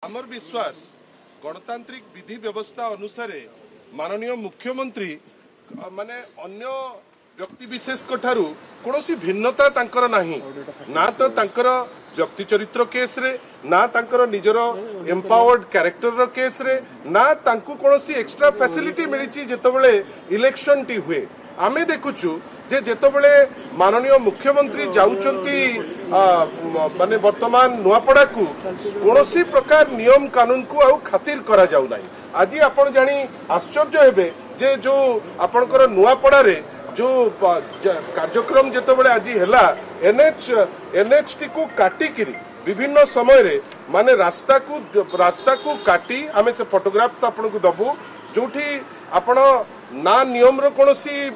आमर विश्वास गणतांत्रिक विधि व्यवस्था अनुसार माननीय मुख्यमंत्री माने अन्य व्यक्ति विशेष ठारू कौन भिन्नता तांकर नाही ना तो तांकर व्यक्ति चरित्र केस रे ना तांकर निजर एम्पावर्ड कैरेक्टर रो केस रे ना तांकु कौन एक्स्ट्रा फैसिलिटी मिली जेतबेले इलेक्शन टी हुए आमे देखुचु जे जेतबेले माननीय मुख्यमंत्री जाउचंती माने वर्तमान नुआपड़ा को कौन प्रकार नियम कानून को आउ खातिर करा जाउ नाही। आज आपण जानी आश्चर्य हेबे जे जो आपणकर नुआपड़ा रे जो कार्यक्रम जेतबेले आज हेला एनएचटी को काटिकिरी विभिन्न समय रे माने रास्ता को काटी आमे से फोटोग्राफ तो आपन को दबु जोठी आपण ना नियम रो कोनोसी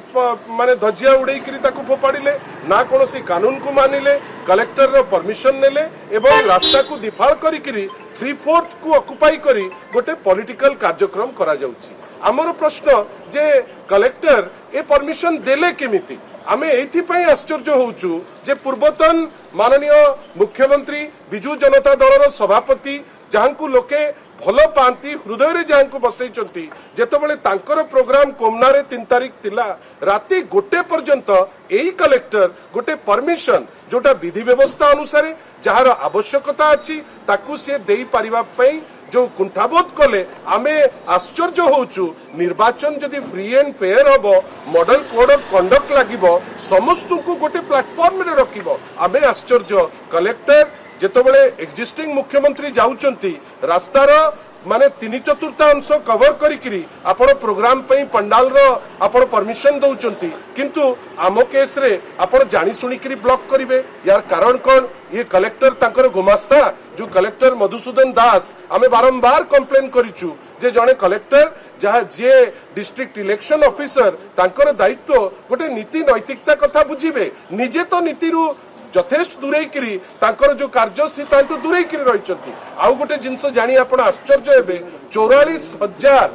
माने धजिया उड़े करी ताको फोपाड़िले ना कोनोसी कानून को मानिले कलेक्टर रो परमिशन नेले एवं रास्ता को दिफाळ करी करी 3/4 को ऑक्युपाई करी गोटे पॉलिटिकल कार्यक्रम करा जाउची। हमर प्रश्न जे कलेक्टर ए परमिशन देले केमिति आमे एथि पई आश्चर्य होउचु जे पूर्वतन माननीय मुख्यमंत्री बिजू जनता दल रो सभापति जहांकु लोके भल पाती हृदय रे जहांकु बसैचंती जेतबेले तांकर प्रोग्राम कोमनारे 3 तारिख तिला राती गोटे पर्यंत एई कलेक्टर गोटे परमिशन जोटा विधि व्यवस्था अनुसार जहार आवश्यकता अछि ताकु से देई परिबा पई जो कुंठाबोध कले आमे आश्चर्य होउचु। निर्वाचन जदि फ्री एंड फेयर हबो मॉडल कोड ऑफ कंडक्ट लागिबो समस्त को गोटे प्लेटफॉर्म रे रखिबो आमे आश्चर्य कलेक्टर जेतबेले एक्जिस्टिंग मुख्यमंत्री जाउचंती रास्तार माने 3/4 कवर करी आपण प्रोग्राम पई पंडाल रो आपण परमिशन दउचंती किंतु आमो केस रे आपण जानी सुनी करी ब्लॉक करिवे यार कारण कोन ये कलेक्टर तांकर गुमास्ता जो कलेक्टर मधुसूदन दास आमे बारंबार कंप्लेन करिचु जे जने कलेक्टर जहाँ जे डिस्ट्रिक्ट इलेक्शन ऑफिसर तांकर दायित्व गोटे नीति नैतिकता कथा बुझिबे निजे तो नीति रु यथेष्ट दूरेकरी तांकर जो कार्य तांको दूरेकरी रहिचंती। आउ गोटे जिंस जानी आपण आश्चर्य हेबे 44,000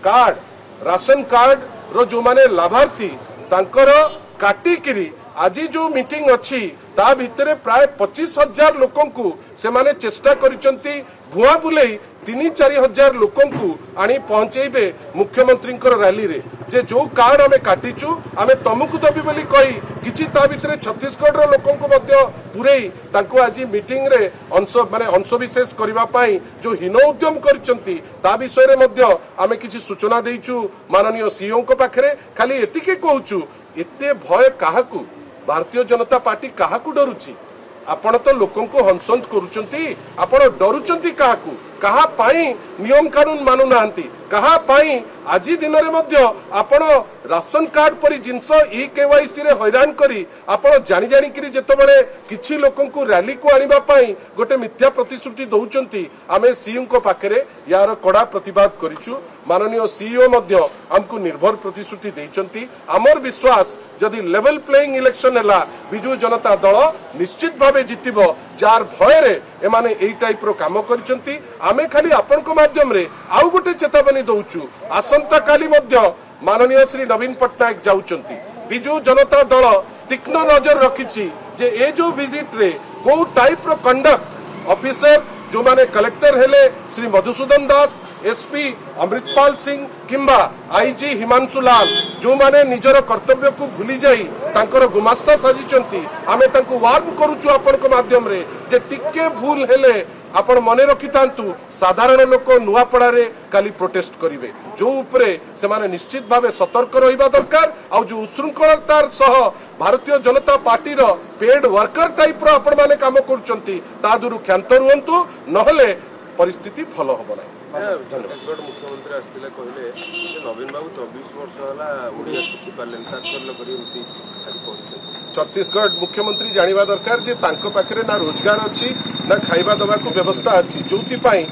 कार्ड राशन कार्ड रो जो माने लाभार्थी तांकर काटिकिरी आज जो मीटिंग अछि ता भितरे प्राय 25,000 लोकन को से माने चेष्टा करिचंती भुआ बुलेई 3-4 हजार लोकन को आनी पहुंचेबे मुख्यमंत्री रैली रे जे जो कार्ड आमे काटिचु आमे तमकु दबी बोली कही किछि ता भितरे छत्तीसगढ़ रो लोकन को मध्य पुरेई तांको आज मीटिंग रे अंश विशेष करबा पई जो हीन उद्यम करचंती ता विषय रे मध्य आमे किछि सूचना देइचु माननीय सीओ को पाखरे खाली एतिके कहूचु एते भय काहाकू भारतीय जनता पार्टी काहाकू डरुची आपण तो लोकन को हंसंत करूचंती आपण डरुचंती काहाकू कहा पाई नियम कानून मानु नांती कहा पाई आज दिन रे मध्य आपण राशन कार्ड परी जिंस ई केवाईसी रे हैरान करी आपण जानी जानी करी जेतबेले किछि लोकन को रैली को आनिबा पाई गोटे मिथ्या प्रतिश्रुति दउचंती आमे सीएम को पाखरे यार कड़ा प्रतिवाद करिचु। माननीय सीईओ मध्य हमको निर्भर प्रतिश्रुति देइचंती। हमर विश्वास जदि लेवल प्लेइंग इलेक्शन हला बिजू जनता दल निश्चित भावे जितिबो जार भय रे एमाने एई टाइप रो काम करिसंती। आमे खाली आपन को माध्यम रे आउ गोटे चेतावनी दउचु आसंता काली मध्य माननीय श्री नवीन पटनायक जाउचंती बिजू जनता दल तीक्ष्ण नजर रखिछि जे ए जो विजिट रे को टाइप रो कंडक्ट ऑफिसर जो माने कलेक्टर हेले श्री मधुसूदन दास एसपी अमृतपाल सिंह किंबा आईजी हिमांशु लाल जो माने निजर कर्तव्य को भूली जाई तांकर गुमास्ता साजिचंती आमे तांको वार्न करूचु आपन को माध्यम रे जे टिके भूल हेले आपण मने रखितांतु साधारण लोक नुआपड़ा रे काली प्रोटेस्ट करिवे जो उपरे से माने निश्चित भावे सतर्क रहिबा दरकार आ जो उशृंखलतार सह भारतीय जनता पार्टी रो पेड वर्कर टाइप रो आपण माने काम करूचंती ता दुरु क्षांत रुहंतु नहले परिस्थिति भल होबो नै। छत्तीसगढ़ मुख्यमंत्री आसते कहले नवीन बाबू 24 वर्ष होला ओडिया शिखि पारलेन तात्पर्य करी उठी आज पहुंचे छत्तीसगढ़ मुख्यमंत्री जानिबा दरकार जे तांको पाखरे ना रोजगार अछि ना खाइबा दबा को व्यवस्था अछि जोथि पई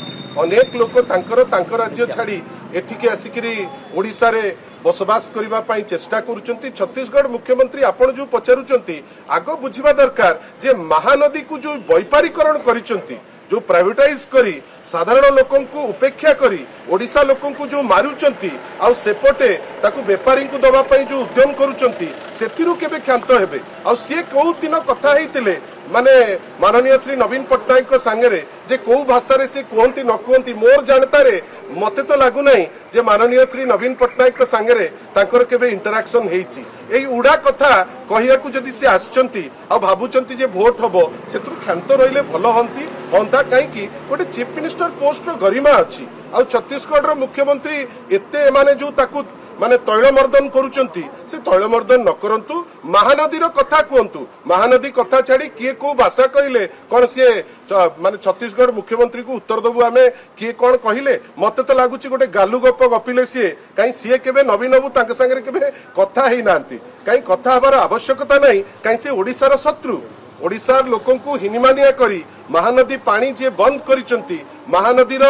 अनेक लोक तांकर राज्य छाड़ी एठिके आसिकरी ओडिसा रे बसवास करबा पई चेष्टा करूचंती। छत्तीसगढ़ मुख्यमंत्री आपण जो पचारुचंती आगो बुझिबा दरकार जे महानदी को जो व्यापारीकरण करिचंती जो प्राइवेटाइज करी साधारण लोकन को उपेक्षा करी ओडिशा लोकन को जो मारुचंती आउ सेपटे ताकू बेपारी को दबा पई जो उद्यम करूचंती सेतिरु केबे क्षांत हेबे आउ से को दिन कथा हेतिले माने माननीय श्री नवीन पट्टनायक सांगे जे कौ भाषा से कहती न कहती मोर जानतारे मते तो लगुना जे माननीय श्री नवीन पट्टनायक सांगे तांकर केबे इंटरैक्शन हेइची एई उडा कथा कहिया को जदि से आछंती आ भाबुचंती जे भोट हबो सेतु क्षांत रहिले भलो हंती हंता काई कि गोटे चीफ मिनिस्टर पोस्ट रो गरिमा अछि आ छत्तीसगढ़ रो मुख्यमंत्री एते माने जो ताकू माने तैलमर्दन करुचंती से तैलमर्दन न करंतु महानदीर कथा कहतु महानदी कथा छाड़ी किए को भाषा कहले कौन सी माने छत्तीसगढ़ मुख्यमंत्री को उत्तर देबू आमे किए कौन कहले मते तो लगुच गोटे गालू गप गपिले सी कहीं सी केबे नवीन बाबू तांके संगे केबे कथा ही नांती कहीं कथा हबार आवश्यकता नहीं कहीं से ओडिशार शत्रु ओडिशार लोकन को हिनिमानिया करी महानदी पानी जे बंद करिसंती महानदीर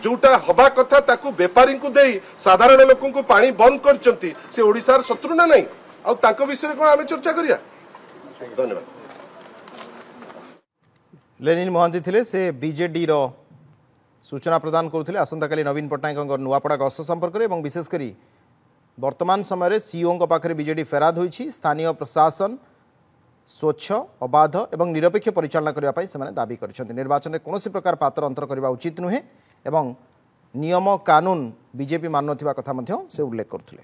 जोटा हवा कथा ताकू बेपारी को दे साधारण लोक को पानी बंद करचंती से ओडिशार शत्रु ना नहीं आ तांको विषय कोन आमे चर्चा करिया धन्यवाद। लेनिन मोहंती थिले से बीजेडी रो सूचना प्रदान करुथिले आसंताकाली नवीन पट्टनायक नुआपड़ा गस्त संपर्क में और विशेषकर वर्तमान समय सीओ पाखे बीजेडी फेराद होईछि स्थानीय प्रशासन स्वच्छ अबाध और निरपेक्ष परिचालना करने से दाबी कर निर्वाचन में कौन प्रकार पात्र अंतर करने उचित नुहे एवं नियम कानून बीजेपी मान नथिबा कथा से उल्लेख करथिले।